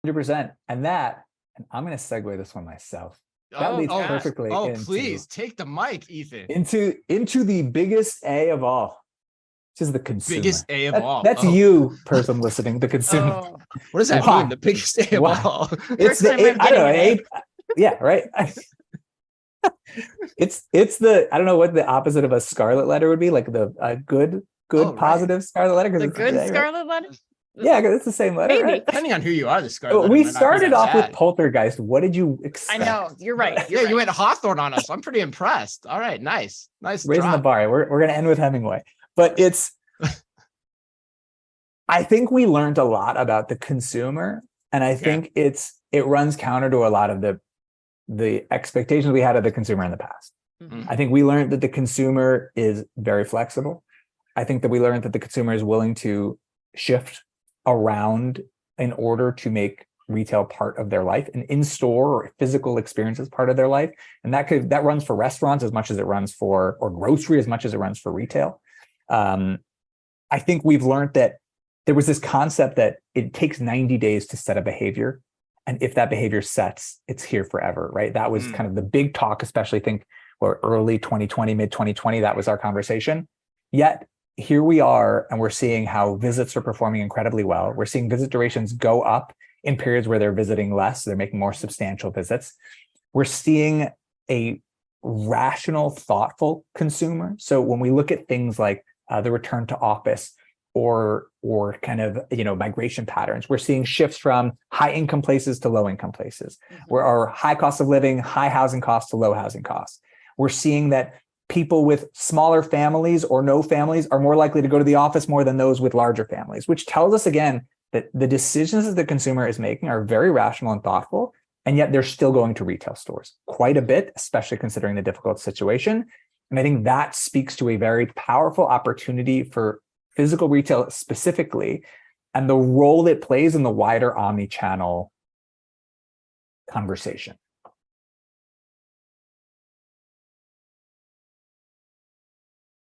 100%. And I'm going to segue this one myself. That Oh, leads gosh. perfectly Oh, into, please take the mic, Ethan. into the biggest A of all, which is the consumer. Biggest A of all. That's you, person listening, the consumer. Oh, what does that Why? mean? The biggest A of Why? all. It's First time the, I'm I don't know, getting an yeah, right. It's the, I don't know what the opposite of a scarlet letter would be, like the good, Oh, right. positive scarlet letter. The It's good right? scarlet letter? Yeah, because it's the same letter. Maybe. Right? Depending on who you are, the scarlet letter We might not be started that off with bad. Poltergeist. What did you I expect? know, you're right. Yeah, you went Hawthorne on us. I'm pretty impressed. All right, nice Raising the drop. bar. We're going to end with Hemingway. But I think we learned a lot about the consumer, and I think it runs counter to a lot of the expectations we had of the consumer in the past. Mhm. I think we learned that the consumer is very flexible. I think that we learned that the consumer is willing to shift around in order to make retail part of their life, and in-store or physical experiences part of their life. And that runs for restaurants as much as it runs for, or grocery as much as it runs for retail. I think we've learned that there was this concept that it takes 90 days to set a behavior. And if that behavior sets, it's here forever, right? That was kind of the big talk, especially early 2020, mid 2020, that was our conversation. Yet here we are, and we're seeing how visits are performing incredibly well. We're seeing visit durations go up in periods where they're visiting less. They're making more substantial visits. We're seeing a rational, thoughtful consumer. So when we look at things like the return to office or kind of, migration patterns, we're seeing shifts from high income places to low income places, where our high cost of living, high housing costs to low housing costs. We're seeing that people with smaller families or no families are more likely to go to the office more than those with larger families, which tells us again that the decisions that the consumer is making are very rational and thoughtful, and yet they're still going to retail stores quite a bit, especially considering the difficult situation. And I think that speaks to a very powerful opportunity for physical retail specifically, and the role it plays in the wider omni-channel conversation.